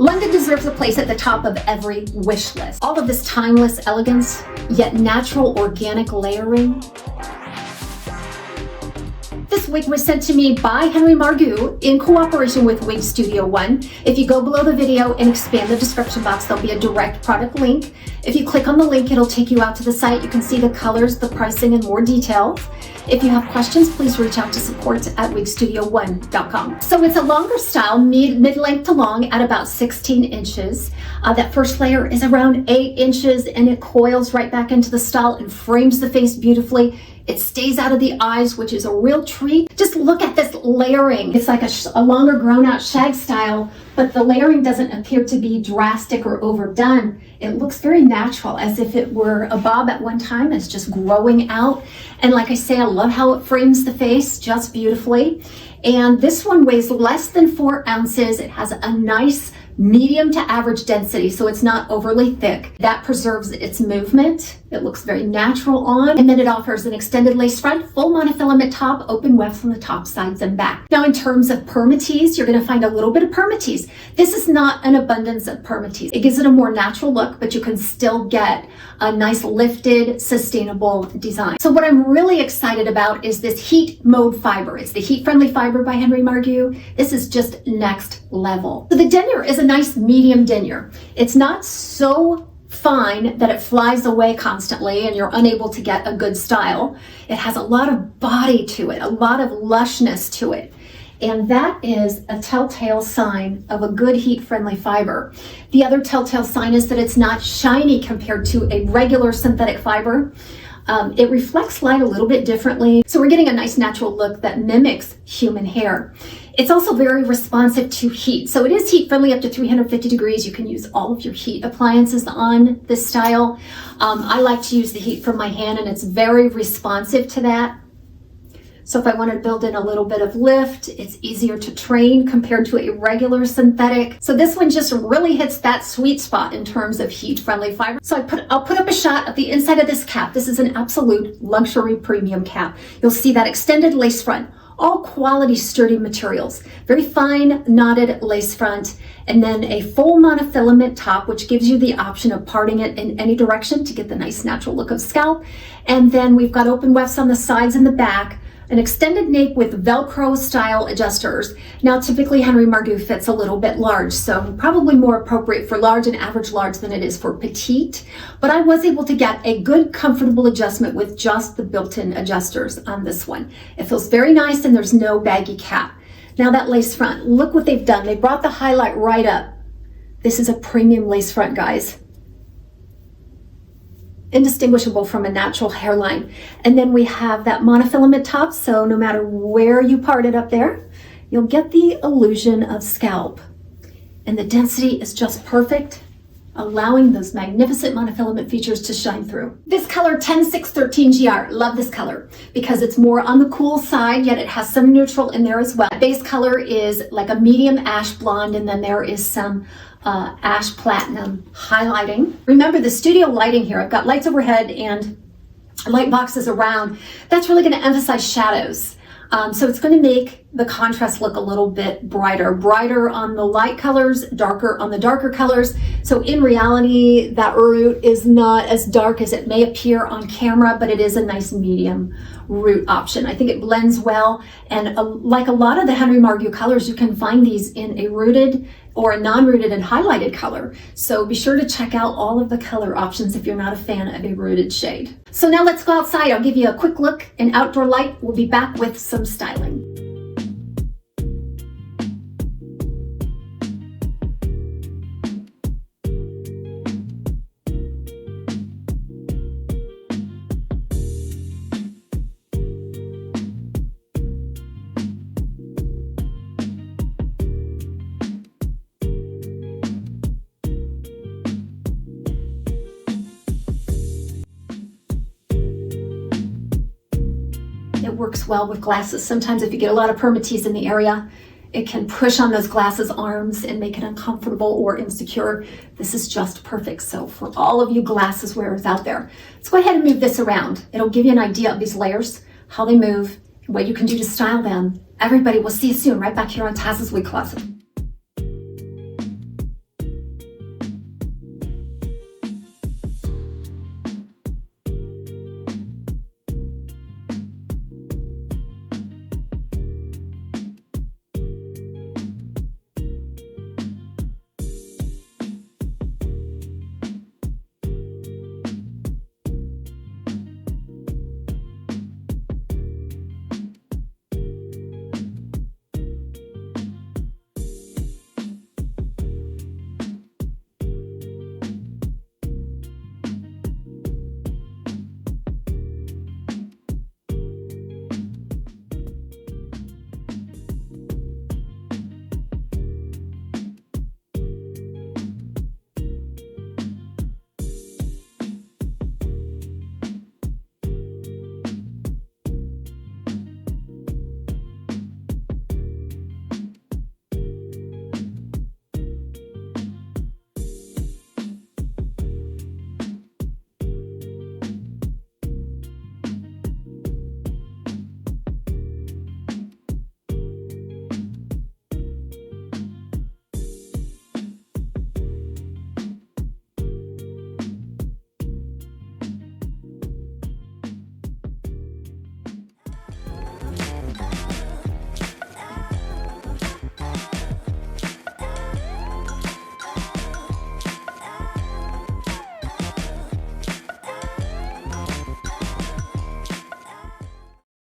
London deserves a place at the top of every wish list. All of this timeless elegance, yet natural organic layering. This wig was sent to me by Henry Margu in cooperation with WIGSTUDIO1. If you go below the video and expand the description box, there'll be a direct product link. If you click on the link, it'll take you out to the site. You can see the colors, the pricing, and more details. If you have questions, please reach out to support@WIGSTUDIO1.com. So it's a longer style, mid-length to long at about 16 inches. That first layer is around 8 inches and it coils right back into the style and frames the face beautifully. It stays out of the eyes, which is a real treat. Just look at this layering. It's like a longer grown out shag style, but the layering doesn't appear to be drastic or overdone. It looks very natural, as if it were a bob at one time. It's just growing out. And like I say, I love how it frames the face just beautifully. And this one weighs less than 4 ounces. It has a nice medium to average density, so it's not overly thick. That preserves its movement. It looks very natural on, and then it offers an extended lace front, full monofilament top, open wefts on the top, sides, and back. Now in terms of permatease, you're gonna find a little bit of permatease. This is not an abundance of permatease. It gives it a more natural look, but you can still get a nice lifted, sustainable design. So what I'm really excited about is this heat mode fiber. It's the heat friendly fiber by Henry Margu. This is just next level. So the denier is a nice medium denier. It's not so fine that it flies away constantly and you're unable to get a good style. It has a lot of body to it, a lot of lushness to it. And that is a telltale sign of a good heat-friendly fiber. The other telltale sign is that it's not shiny compared to a regular synthetic fiber. It reflects light a little bit differently. So we're getting a nice natural look that mimics human hair. It's also very responsive to heat. So it is heat friendly up to 350 degrees. You can use all of your heat appliances on this style. I like to use the heat from my hand and it's very responsive to that. So if I want to build in a little bit of lift, it's easier to train compared to a regular synthetic. So this one just really hits that sweet spot in terms of heat-friendly fiber. So I'll put up a shot of the inside of this cap. This is an absolute luxury premium cap. You'll see that extended lace front, all quality sturdy materials, very fine knotted lace front, and then a full monofilament top, which gives you the option of parting it in any direction to get the nice natural look of scalp. And then we've got open wefts on the sides and the back, an extended nape with Velcro style adjusters. Now typically Henry Margu fits a little bit large, so probably more appropriate for large and average large than it is for petite, but I was able to get a good comfortable adjustment with just the built-in adjusters on this one. It feels very nice and there's no baggy cap. Now that lace front, look what they've done. They brought the highlight right up. This is a premium lace front, guys. Indistinguishable from a natural hairline. And then we have that monofilament top, so no matter where you part it up there, you'll get the illusion of scalp. And the density is just perfect, allowing those magnificent monofilament features to shine through. This color 10613GR, love this color because it's more on the cool side, yet it has some neutral in there as well. Base color is like a medium ash blonde, and then there is some ash platinum highlighting. Remember the studio lighting here. I've got lights overhead and light boxes around. That's really going to emphasize shadows. So it's going to make the contrast look a little bit brighter on the light colors, darker on the darker colors. So in reality, that root is not as dark as it may appear on camera, but it is a nice medium root option. I think it blends well. And like a lot of the Henry Margu colors, you can find these in a rooted or a non-rooted and highlighted color. So be sure to check out all of the color options if you're not a fan of a rooted shade. So now let's go outside. I'll give you a quick look in outdoor light. We'll be back with some styling. It works well with glasses. Sometimes if you get a lot of permatease in the area, it can push on those glasses arms and make it uncomfortable or insecure. This is just perfect. So for all of you glasses wearers out there, let's go ahead and move this around. It'll give you an idea of these layers, how they move, what you can do to style them. Everybody, we'll see you soon right back here on TAZSWICCLOSET.